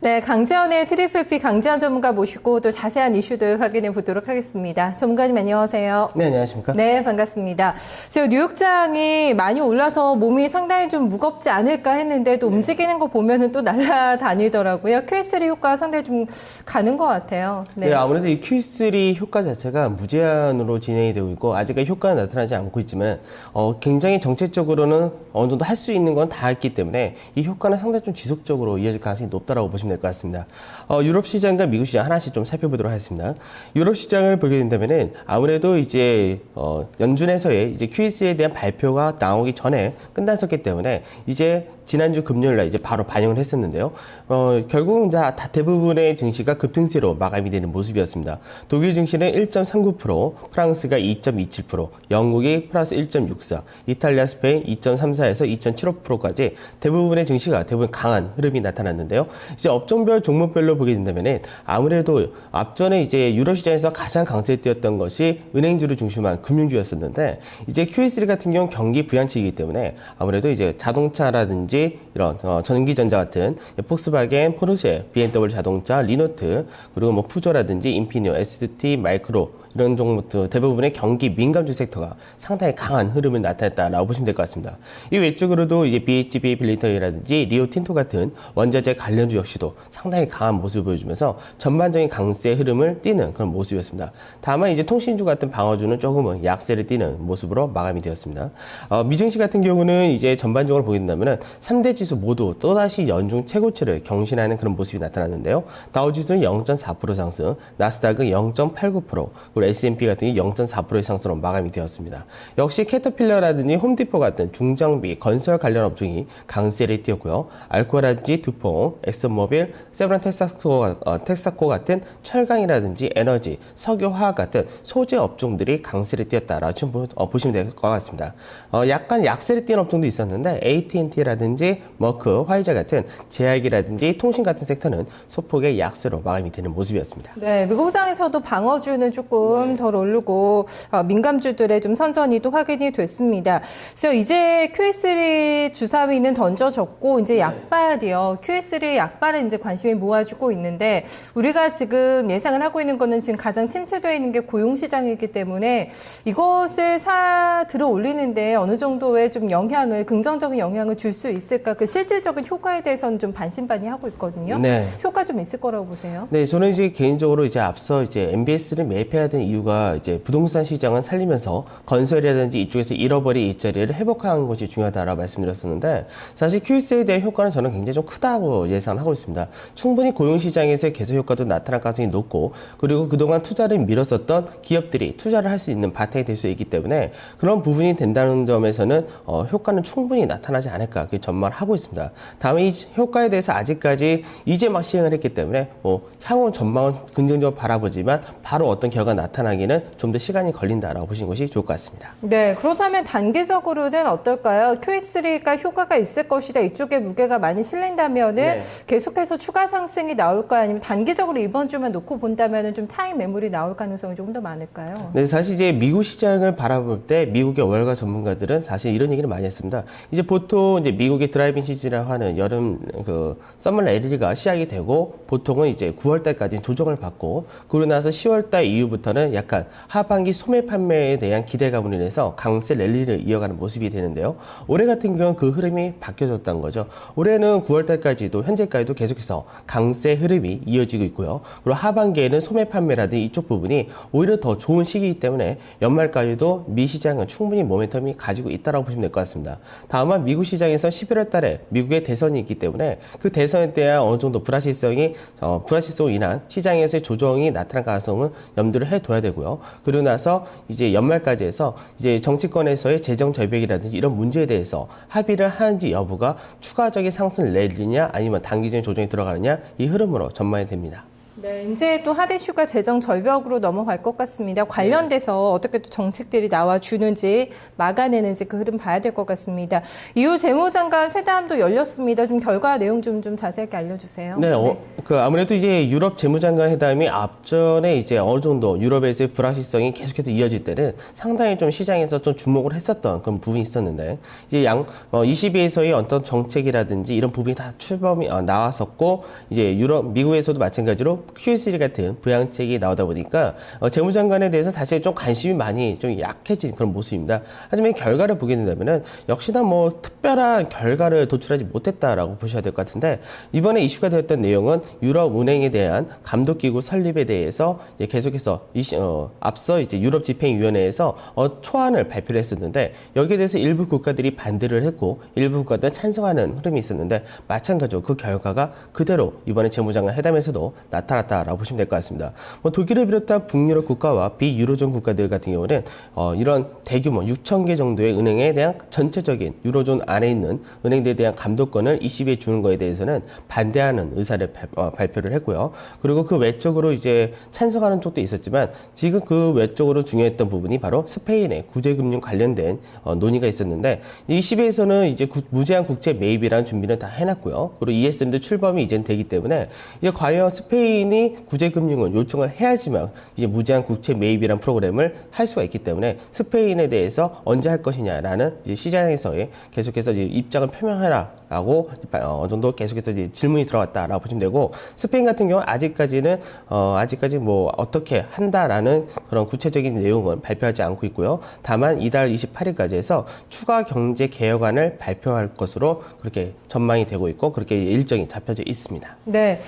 네, 강지원의 트리플 P 강지원 전문가 모시고 또 자세한 이슈들 확인해 보도록 하겠습니다. 전문가님 안녕하세요. 네, 안녕하십니까? 네, 반갑습니다. 지금 뉴욕장이 많이 올라서 몸이 상당히 좀 무겁지 않을까 했는데 또 움직이는 거 보면은 또 날아다니더라고요. QE3 효과 상당히 좀 가는 것 같아요. 네, 아무래도 이 QE3 효과 자체가 무제한으로 진행이 되고 있고 아직까지 효과가 나타나지 않고 있지만 굉장히 정책적으로는 어느 정도 할 수 있는 건 다 했기 때문에 이 효과는 상당히 좀 지속적으로 이어질 가능성이 높다라고 보시면 될 것 같습니다. 유럽 시장과 미국 시장 하나씩 좀 살펴보도록 하겠습니다. 유럽 시장을 보게 된다면은 아무래도 이제 연준에서의 이제 QE3에 대한 발표가 나오기 전에 끝났었기 때문에 이제 지난주 금요일 날 이제 바로 반영을 했었는데요. 결국은 대부분의 증시가 급등세로 마감이 되는 모습이었습니다. 독일 증시는 1.39%, 프랑스가 2.27%, 영국이 플러스 1.64%, 이탈리아, 스페인 2.34에서 2.75%까지 대부분의 증시가 대부분 강한 흐름이 나타났는데요. 이제 업종별 종목별로 보게 된다면은 아무래도 앞전에 이제 유럽 시장에서 가장 강세였던 것이 은행주를 중심한 금융주였었는데 이제 QE3 같은 경우는 경기 부양책이기 때문에 아무래도 이제 자동차라든지 이런 전기전자 같은 폭스바겐, 포르쉐, BMW 자동차, 리노트 그리고 뭐 푸조라든지 인피니오, ST, 마이크로 이런 종목들 대부분의 경기 민감주 섹터가 상당히 강한 흐름을 나타냈다라고 보시면 될 것 같습니다. 이 외적으로도 이제 BHB 빌리터라든지 리오틴토 같은 원자재 관련주 역시도 상당히 강한 모습을 보여주면서 전반적인 강세 흐름을 띠는 그런 모습이었습니다. 다만 이제 통신주 같은 방어주는 조금은 약세를 띠는 모습으로 마감이 되었습니다. 미증시 같은 경우는 이제 전반적으로 보게 된다면은 3대 지수 모두 또다시 연중 최고치를 경신하는 그런 모습이 나타났는데요. 다우지수는 0.4% 상승, 나스닥은 0.89%, 그리고 S&P 같은 경우 0.4%의 상승으로 마감이 되었습니다. 역시 캐터필러라든지 홈디포 같은 중장비, 건설 관련 업종이 강세를 띄었고요. 알코라든지 두퐁, 엑슨모빌, 세브란 텍사코 같은 철강이라든지 에너지, 석유화학 같은 소재 업종들이 강세를 띄었다라고 보시면 될 것 같습니다. 약간 약세를 띄는 업종도 있었는데 AT&T라든지 머크, 화이자 같은 제약이라든지 통신 같은 섹터는 소폭의 약세로 마감이 되는 모습이었습니다. 네, 미국장에서도 방어주는 조금 덜 오르고 민감주들의 좀 선전이 또 확인이 됐습니다. 그래서 이제 QE3 주사위는 던져졌고 이제 약발이요. QE3 약발에 이제 관심이 모아지고 있는데 우리가 지금 예상을 하고 있는 거는 지금 가장 침체되어 있는 게 고용시장이기 때문에 이것을 들어 올리는데 어느 정도의 좀 긍정적인 영향을 줄 수 있을까? 그 실질적인 효과에 대해서는 좀 반신반의하고 있거든요. 네. 효과 좀 있을 거라고 보세요? 네, 저는 이제 개인적으로 이제 앞서 이제 MBS를 매입해야 되는 이유가 이제 부동산 시장을 살리면서 건설이라든지 이쪽에서 잃어버린 일자리를 회복하는 것이 중요하다라고 말씀드렸었는데 사실 QE3에 대한 효과는 저는 굉장히 좀 크다고 예상하고 있습니다. 충분히 고용시장에서의 개선 효과도 나타날 가능성이 높고 그리고 그동안 투자를 미뤘었던 기업들이 투자를 할 수 있는 바탕이 될 수 있기 때문에 그런 부분이 된다는 점에서는 효과는 충분히 나타나지 않을까 그렇게 전망을 하고 있습니다. 다음에 이 효과에 대해서 아직까지 이제 막 시행을 했기 때문에 향후 전망은 긍정적으로 바라보지만 바로 어떤 결과가 나타나기는 좀 더 시간이 걸린다라고 보시는 것이 좋을 것 같습니다. 네, 그렇다면 단기적으로는 어떨까요? QE3가 효과가 있을 것이다. 이쪽에 무게가 많이 실린다면은 네. 계속해서 추가 상승이 나올까요? 아니면 단기적으로 이번 주만 놓고 본다면은 좀 차익 매물이 나올 가능성이 조금 더 많을까요? 네, 사실 이제 미국 시장을 바라볼 때 미국의 월가 전문가들은 사실 이런 얘기를 많이 했습니다. 이제 보통 이제 미국의 드라이빙 시즌이라고 하는 여름 서머 랠리가 시작이 되고 보통은 이제 9월 달까지 조정을 받고 그러고 나서 10월 달 이후부터는 약간 하반기 소매 판매에 대한 기대감으로 인해서 강세 랠리를 이어가는 모습이 되는데요. 올해 같은 경우는 그 흐름이 바뀌어졌다는 거죠. 올해는 9월 달까지도 현재까지도 계속해서 강세 흐름이 이어지고 있고요. 그리고 하반기에는 소매 판매라든지 이쪽 부분이 오히려 더 좋은 시기이기 때문에 연말까지도 미 시장은 충분히 모멘텀이 가지고 있다고 보시면 될 것 같습니다. 다만 미국 시장에서 11월 달에 미국의 대선이 있기 때문에 그 대선에 대한 어느 정도 불확실성으로 인한 시장에서의 조정이 나타날 가능성은 염두를 해둬야 되고요. 그리고 나서 이제 연말까지 해서 이제 정치권에서의 재정 절벽이라든지 이런 문제에 대해서 합의를 하는지 여부가 추가적인 상승 랠리냐 아니면 단기적인 조정이 들어가느냐 이 흐름으로 전망이 됩니다. 네, 이제 또 핫 이슈가 재정 절벽으로 넘어갈 것 같습니다. 관련돼서 어떻게 또 정책들이 나와주는지 막아내는지 그 흐름 봐야 될 것 같습니다. 이후 재무장관 회담도 열렸습니다. 좀 결과 내용 좀 자세하게 알려주세요. 네, 아무래도 이제 유럽 재무장관 회담이 앞전에 이제 어느 정도 유럽에서의 불확실성이 계속해서 이어질 때는 상당히 좀 시장에서 좀 주목을 했었던 그런 부분이 있었는데 이제 22에서의 어떤 정책이라든지 이런 부분이 다 출범이 나왔었고 이제 미국에서도 마찬가지로 QE3 같은 부양책이 나오다 보니까 재무장관에 대해서 사실 좀 관심이 많이 좀 약해진 그런 모습입니다. 하지만 결과를 보게 된다면은 역시나 뭐 특별한 결과를 도출하지 못했다라고 보셔야 될 것 같은데 이번에 이슈가 되었던 내용은 유럽 은행에 대한 감독기구 설립에 대해서 이제 계속해서 앞서 이제 유럽 집행위원회에서 초안을 발표를 했었는데 여기에 대해서 일부 국가들이 반대를 했고 일부 국가들은 찬성하는 흐름이 있었는데 마찬가지로 그 결과가 그대로 이번에 재무장관 회담에서도 나타났다라고 보시면 될 것 같습니다. 뭐 독일을 비롯한 북유럽 국가와 비유로존 국가들 같은 경우는 이런 대규모 6천 개 정도의 은행에 대한 전체적인 유로존 안에 있는 은행들에 대한 감독권을 ECB에 주는 거에 대해서는 반대하는 의사를 발표를 했고요. 그리고 그 외적으로 이제 찬성하는 쪽도 있었지만 지금 그 외적으로 중요했던 부분이 바로 스페인의 구제금융 관련된 논의가 있었는데 ECB에서는 이제 무제한 국채 매입이라는 준비는 다 해놨고요. 그리고 ESM도 출범이 이제는 되기 때문에 이제 과연 스페인이 구제금융을 요청을 해야지만 이제 무제한 국채 매입이라는 프로그램을 할 수가 있기 때문에 스페인에 대해서 언제 할 것이냐라는 이제 시장에서의 계속해서 이제 입장을 표명해라라고 어느 정도 계속해서 이제 질문이 들어왔다라고 보시면 되고 스페인 같은 경우는 아직까지 뭐 어떻게 한다라는 그런 구체적인 내용은 발표하지 않고 있고요. 다만 이달 28일까지 해서 추가 경제 개혁안을 발표할 것으로 그렇게 전망이 되고 있고 그렇게 일정이 잡혀져 있습니다. 네.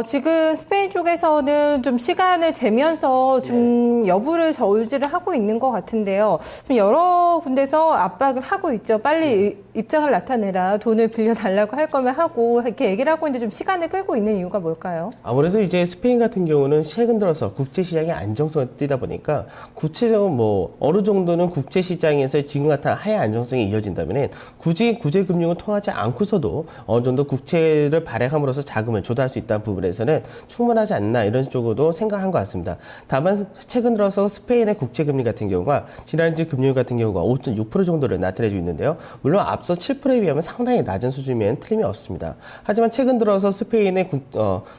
지금 스페인 쪽에서는 좀 시간을 재면서 좀 여부를 저울질을 하고 있는 것 같은데요. 좀 여러 군데서 압박을 하고 있죠. 빨리 입장을 나타내라. 돈을 빌려달라고 할 거면 하고 이렇게 얘기를 하고 있는데 좀 시간을 끌고 있는 이유가 뭘까요? 아무래도 이제 스페인 같은 경우는 최근 들어서 국제시장의 안정성을 띠다 보니까 구체적으로 뭐 어느 정도는 국제시장에서 지금 같은 하향 안정성이 이어진다면 굳이 구제금융을 통하지 않고서도 어느 정도 국채를 발행함으로써 자금을 조달할 수 있다는 부분에서는 충분하지 않나 이런 쪽으로도 생각한 것 같습니다. 다만 최근 들어서 스페인의 국채금리 같은 경우가 지난주 금요일 같은 경우가 5.6% 정도를 나타내고 있는데요. 물론 앞서 7%에 비하면 상당히 낮은 수준이면 틀림이 없습니다. 하지만 최근 들어서 스페인의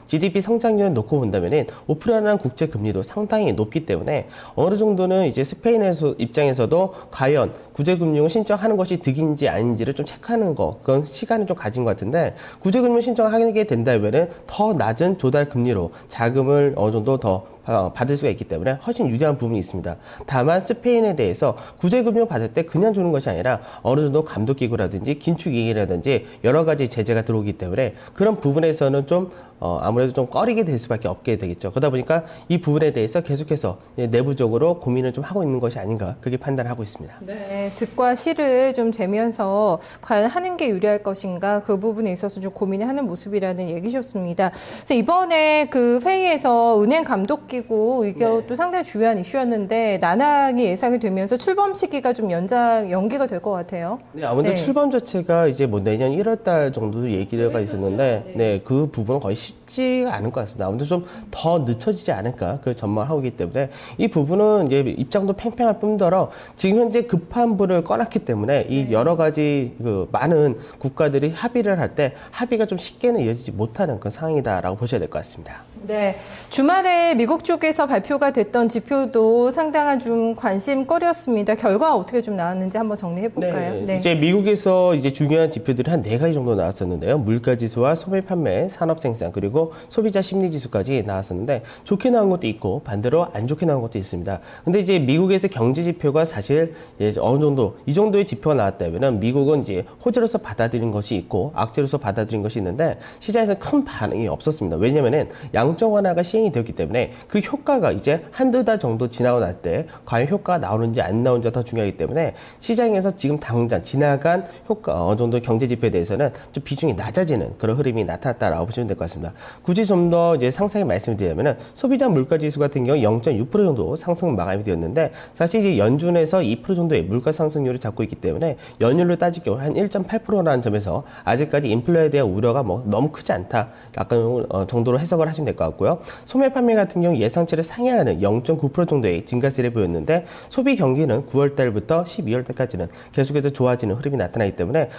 GDP 성장률을 놓고 본다면 5%라는 국채금리도 상당히 높기 때문에 어느 정도는 이제 스페인에서 입장에서도 과연 구제금융을 신청하는 것이 득인지 아닌지를 좀 체크하는 거 그건 시간을 좀 가진 것 같은데 구제금융 신청하게 된다면 더 낮은 조달 금리로 자금을 어느 정도 더 받을 수가 있기 때문에 훨씬 유리한 부분이 있습니다. 다만 스페인에 대해서 구제금융 받을 때 그냥 주는 것이 아니라 어느 정도 감독기구라든지 긴축이익이라든지 여러 가지 제재가 들어오기 때문에 그런 부분에서는 좀 아무래도 좀 꺼리게 될 수밖에 없게 되겠죠. 그러다 보니까 이 부분에 대해서 계속해서 내부적으로 고민을 좀 하고 있는 것이 아닌가 그렇게 판단하고 있습니다. 네, 득과 실을 좀 재면서 과연 하는 게 유리할 것인가 그 부분에 있어서 좀 고민을 하는 모습이라는 얘기셨습니다. 그래서 이번에 그 회의에서 은행 감독기구 이것도 상당히 중요한 이슈였는데 난항이 예상이 되면서 출범 시기가 좀 연기가 될 것 같아요. 네, 아무래도 출범 자체가 이제 뭐 내년 1월달 정도 얘기가 있었는데, 네, 그 부분은 거의 쉽지가 않을 것 같습니다. 아무래도 좀 더 늦춰지지 않을까 그 전망하고 있기 때문에 이 부분은 이제 입장도 팽팽할 뿐더러 지금 현재 급한 불을 꺼놨기 때문에 이 여러 가지 그 많은 국가들이 합의를 할 때 합의가 좀 쉽게는 이어지지 못하는 그런 상황이다라고 보셔야 될 것 같습니다. 네, 주말에 미국 쪽에서 발표가 됐던 지표도 상당한 좀 관심거리였습니다. 결과 어떻게 좀 나왔는지 한번 정리해 볼까요? 네. 이제 미국에서 이제 중요한 지표들이 한 4가지 정도 나왔었는데요. 물가지수와 소비 판매, 산업 생산, 그리고 소비자 심리 지수까지 나왔었는데 좋게 나온 것도 있고 반대로 안 좋게 나온 것도 있습니다. 근데 이제 미국에서 경제 지표가 사실 어느 정도 이 정도의 지표가 나왔다면은 미국은 이제 호재로서 받아들인 것이 있고 악재로서 받아들인 것이 있는데 시장에서 큰 반응이 없었습니다. 왜냐면은 양적 완화가 시행이 되었기 때문에 그 효과가 이제 한두 달 정도 지나고 날 때 과연 효과가 나오는지 안 나오는지가 더 중요하기 때문에 시장에서 지금 당장 지나간 효과 어느 정도 경제 지표에 대해서는 좀 비중이 낮아지는 그런 흐름이 나타났다라고 보시면 될 것 같습니다. 굳이 좀 더 이제 상세히 말씀을 드리자면은 소비자 물가 지수 같은 경우 0.6% 정도 상승 마감이 되었는데 사실 이제 연준에서 2% 정도의 물가 상승률을 잡고 있기 때문에 연율로 따질 경우 한 1.8%라는 점에서 아직까지 인플레에 대한 우려가 뭐 너무 크지 않다 약간 정도로 해석을 하시면 될 것 것 같고요. 소매 판매 같은 경우 예상치를 상회하는 0.9% 정도의 증가세를 보였는데 소비 경기는 9월 달부터 12월 달까지는 계속해서 좋아지는 흐름이 나타나기 때문에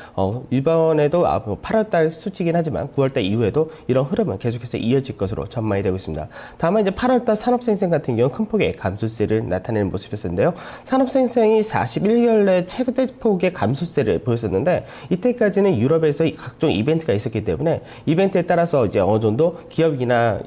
이번에도 8월 달 수치긴 하지만 9월 달 이후에도 이런 흐름은 계속해서 이어질 것으로 전망이 되고 있습니다. 다만 이제 8월 달 산업생산 같은 경우 큰 폭의 감소세를 나타내는 모습이었는데요. 산업생산이 41개월 내 최대 폭의 감소세를 보였었는데 이때까지는 유럽에서 각종 이벤트가 있었기 때문에 이벤트에 따라서 이제 어느 정도 기업이나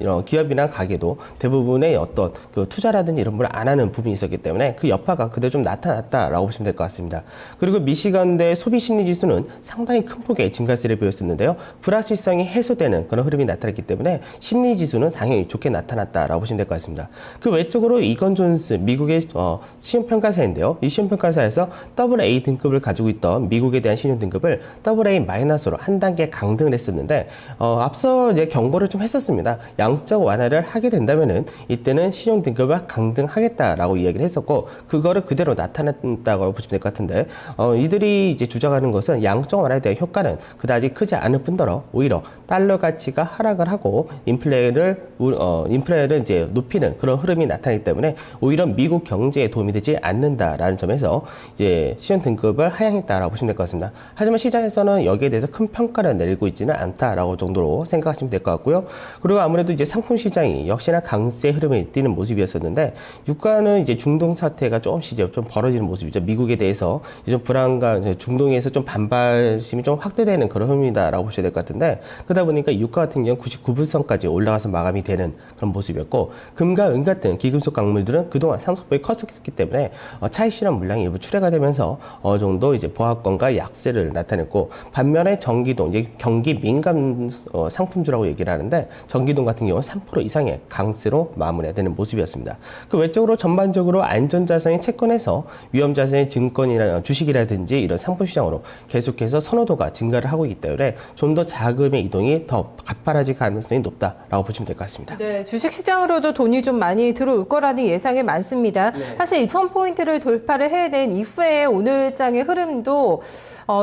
가게도 대부분의 어떤 그 투자라든지 이런 걸 안 하는 부분이 있었기 때문에 그 여파가 그대로 좀 나타났다라고 보시면 될 것 같습니다. 그리고 미시간대 소비심리지수는 상당히 큰 폭의 증가세를 보였었는데요. 불확실성이 해소되는 그런 흐름이 나타났기 때문에 심리지수는 상당히 좋게 나타났다라고 보시면 될 것 같습니다. 그 외적으로 이건 존스 미국의 신용평가사인데요. 이 신용평가사에서 AA 등급을 가지고 있던 미국에 대한 신용등급을 AA-로 한 단계 강등을 했었는데 앞서 이제 경고를 좀 했었습니다. 양적 완화를 하게 된다면은 이때는 신용등급을 강등하겠다라고 이야기를 했었고 그거를 그대로 나타냈다고 보시면 될 것 같은데 이들이 이제 주장하는 것은 양적 완화에 대한 효과는 그다지 크지 않을 뿐더러 오히려 달러 가치가 하락을 하고 인플레를 이제 높이는 그런 흐름이 나타나기 때문에 오히려 미국 경제에 도움이 되지 않는다라는 점에서 이제 신용 등급을 하향했다라고 보시면 될 것 같습니다. 하지만 시장에서는 여기에 대해서 큰 평가를 내리고 있지는 않다라고 정도로 생각하시면 될 것 같고요. 그리고 아무래도 이제 상품 시장이 역시나 강세 흐름에 띄는 모습이었었는데 유가는 이제 중동 사태가 조금씩 이제 좀 벌어지는 모습이죠. 미국에 대해서 좀 불안감, 중동에서 좀 반발심이 좀 확대되는 그런 흐름이다라고 보셔야 될 것 같은데 그러다 보니까 유가 같은 경우 99불선까지 올라가서 마감이 되는 그런 모습이었고 금과 은 같은 기금속 광물들은 그동안 상승폭이 컸었기 때문에 차익 실현 물량이 일부 출회가 되면서 어느 정도 이제 보합권과 약세를 나타냈고 반면에 전기동, 이제 경기 민감 상품주라고 얘기를 하는데 전기동 같은 경우는 3% 이상의 강세로 마무리되는 모습이었습니다. 그 외적으로 전반적으로 안전자산의 채권에서 위험자산의 증권이나 주식이라든지 이런 상품 시장으로 계속해서 선호도가 증가를 하고 있기 때문에 좀 더 자금의 이동이 더 가파라질 가능성이 높다라고 보시면 될 것 같습니다. 네, 주식시장으로도 돈이 좀 많이 들어올 거라는 예상이 많습니다. 사실 2,000포인트를 돌파를 해낸 이후에 오늘장의 흐름도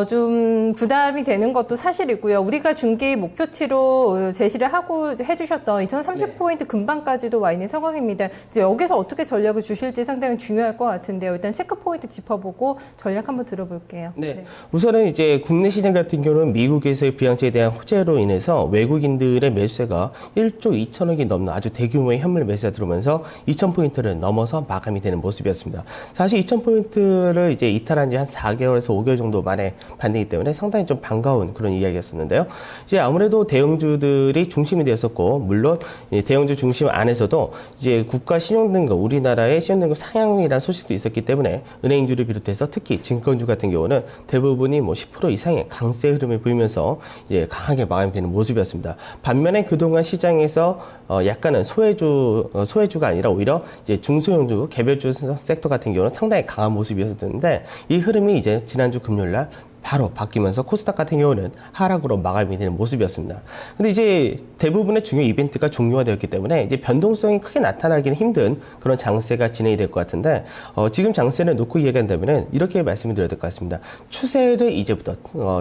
좀 부담이 되는 것도 사실이고요. 우리가 중기 목표치로 제시를 하고 해주셨던 2,030포인트 근방까지도 와 있는 상황입니다. 이제 여기서 어떻게 전략을 주실지 상당히 중요할 것 같은데요. 일단 체크포인트 짚어보고 전략 한번 들어볼게요. 네. 우선은 이제 국내 시장 같은 경우는 미국에서의 비양체에 대한 호재로 인해서 외국인들의 매수세가 1조 2천억이 넘는 아주 대규모의 현물 매수가 들어오면서 2,000포인트를 넘어서 마감이 되는 모습이었습니다. 사실 2,000포인트를 이제 이탈한 지 한 4개월에서 5개월 정도 만에 반등이기 때문에 상당히 좀 반가운 그런 이야기였었는데요. 이제 아무래도 대형주들이 중심이 되었었고, 물론 대형주 중심 안에서도 이제 국가 신용등급, 우리나라의 신용등급 상향이라는 소식도 있었기 때문에 은행주를 비롯해서 특히 증권주 같은 경우는 대부분이 뭐 10% 이상의 강세 흐름을 보이면서 이제 강하게 마감되는 모습이었습니다. 반면에 그동안 시장에서 약간은 소외주가 아니라 오히려 이제 중소형주, 개별주 섹터 같은 경우는 상당히 강한 모습이었었는데 이 흐름이 이제 지난주 금요일날 바로 바뀌면서 코스닥 같은 경우는 하락으로 마감이 되는 모습이었습니다. 근데 이제 대부분의 중요 이벤트가 종료가 되었기 때문에 이제 변동성이 크게 나타나기는 힘든 그런 장세가 진행이 될 것 같은데 지금 장세를 놓고 이야기한다면은 이렇게 말씀을 드려야 될 것 같습니다. 추세를 이제부터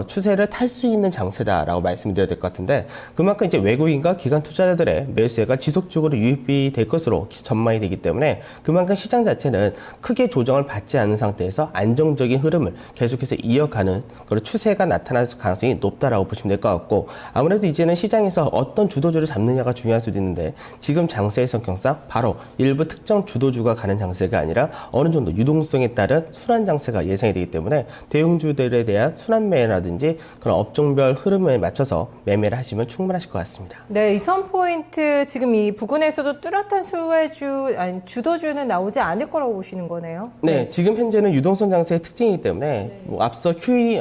추세를 탈 수 있는 장세다라고 말씀을 드려야 될 것 같은데 그만큼 이제 외국인과 기관 투자자들의 매수세가 지속적으로 유입이 될 것으로 전망이 되기 때문에 그만큼 시장 자체는 크게 조정을 받지 않는 상태에서 안정적인 흐름을 계속해서 이어가는 그런 추세가 나타날 가능성이 높다라고 보시면 될 것 같고 아무래도 이제는 시장에서 어떤 주도주를 잡느냐가 중요할 수도 있는데 지금 장세의 성격상 바로 일부 특정 주도주가 가는 장세가 아니라 어느 정도 유동성에 따른 순환 장세가 예상이 되기 때문에 대형주들에 대한 순환 매매라든지 그런 업종별 흐름에 맞춰서 매매를 하시면 충분하실 것 같습니다. 네, 2,000포인트 지금 이 부근에서도 뚜렷한 주도주는 나오지 않을 거라고 보시는 거네요. 네, 지금 현재는 유동성 장세의 특징이기 때문에 뭐 앞서 QE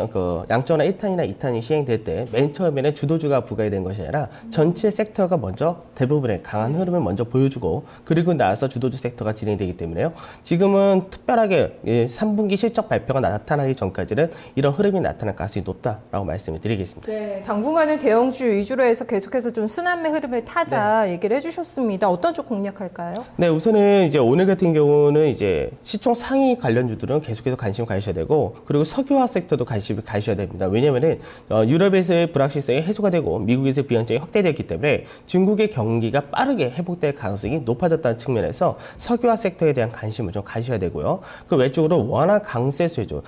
양전화 1탄이나 2탄이 시행될 때 맨 처음에는 주도주가 부과된 것이 아니라 전체 섹터가 먼저 대부분의 강한 흐름을 먼저 보여주고 그리고 나서 주도주 섹터가 진행되기 때문에요. 지금은 특별하게 3분기 실적 발표가 나타나기 전까지는 이런 흐름이 나타날 가능성이 높다라고 말씀을 드리겠습니다. 네, 당분간은 대형주 위주로 해서 계속해서 좀 순환매 흐름을 타자 얘기를 해주셨습니다. 어떤 쪽 공략할까요? 네, 우선은 이제 오늘 같은 경우는 이제 시총 상위 관련주들은 계속해서 관심을 가지셔야 되고 그리고 석유화학 섹터도 관심 관심을 가셔야 됩니다. 왜냐면은 유럽에서의 불확실성이 해소가 되고 미국에서의 비현정이 확대되었기 때문에 중국의 경기가 빠르게 회복될 가능성이 높아졌다는 측면에서 석유화 섹터에 대한 관심을 좀 가셔야 되고요. 그 외적으로 원화 강세 수혜주.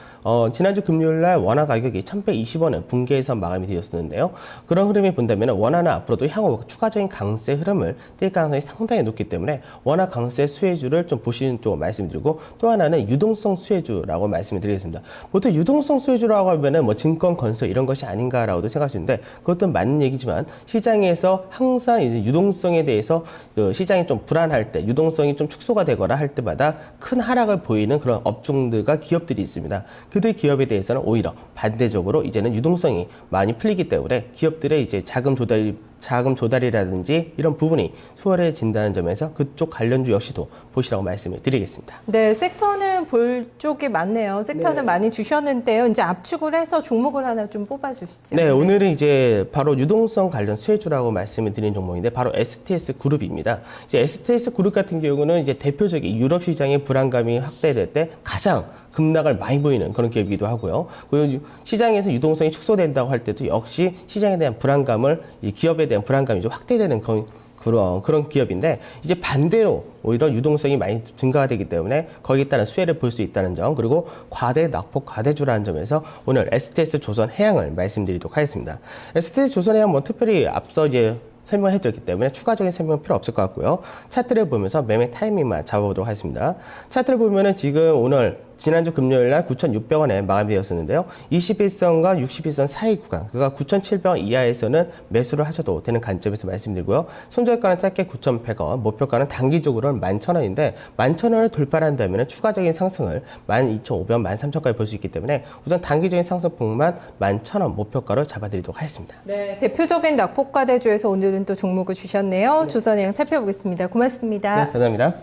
지난주 금요일 날 원화 가격이 1120원을 붕괴해서 마감이 되었었는데요. 그런 흐름이 본다면 원화는 앞으로도 향후 추가적인 강세 흐름을 띌 가능성이 상당히 높기 때문에 원화 강세 수혜주를 좀 보시는 쪽으로 말씀드리고, 또 하나는 유동성 수혜주라고 말씀을 드리겠습니다. 보통 유동성 수혜주라고 하면은 뭐 증권, 건설 이런 것이 아닌가라고도 생각할 수 있는데, 그것도 맞는 얘기지만 시장에서 항상 이제 유동성에 대해서 그 시장이 좀 불안할 때, 유동성이 좀 축소가 되거나 할 때마다 큰 하락을 보이는 그런 업종들과 기업들이 있습니다. 그들 기업에 대해서는 오히려 반대적으로 이제는 유동성이 많이 풀리기 때문에 기업들의 이제 자금 조달이라든지 이런 부분이 수월해진다는 점에서 그쪽 관련주 역시도 보시라고 말씀을 드리겠습니다. 네, 섹터는 볼 쪽이 많네요. 섹터는 네. 많이 주셨는데요. 이제 압축을 해서 종목을 하나 좀 뽑아주시죠. 네, 오늘은 이제 바로 유동성 관련 수혜주라고 말씀을 드린 종목인데 바로 STS 그룹입니다. 이제 STS 그룹 같은 경우는 이제 대표적인 유럽 시장의 불안감이 확대될 때 가장 급락을 많이 보이는 그런 기업이기도 하고요. 그리고 시장에서 유동성이 축소된다고 할 때도 역시 시장에 대한 불안감을, 이 기업에 대한 불안감이 좀 확대되는 그런 기업인데, 이제 반대로 오히려 유동성이 많이 증가가 되기 때문에 거기에 따른 수혜를 볼 수 있다는 점, 그리고 과대 낙폭 과대주라는 점에서 오늘 STS 조선해양을 말씀드리도록 하겠습니다. STS 조선해양 뭐 특별히 앞서 이제 설명해드렸기 때문에 추가적인 설명 필요 없을 것 같고요. 차트를 보면서 매매 타이밍만 잡아보도록 하겠습니다. 차트를 보면은 지금 오늘 지난주 금요일 날 9,600원에 마감되었었는데요. 21선과 61선 사이 구간, 그가 9,700원 이하에서는 매수를 하셔도 되는 관점에서 말씀드리고요. 손절가는 짧게 9,100원, 목표가는 단기적으로는 11,000원인데 11,000원을 돌파한다면 추가적인 상승을 12,500원, 13,000원까지 볼 수 있기 때문에 우선 단기적인 상승폭만 11,000원 목표가로 잡아드리도록 하겠습니다. 네, 대표적인 낙폭과대주에서 오늘은 또 종목을 주셨네요. 조선해양 살펴보겠습니다. 고맙습니다. 네, 감사합니다.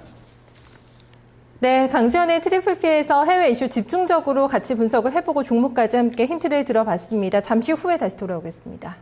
네, 강지연의 트리플 P에서 해외 이슈 집중적으로 같이 분석을 해보고 종목까지 함께 힌트를 들어봤습니다. 잠시 후에 다시 돌아오겠습니다.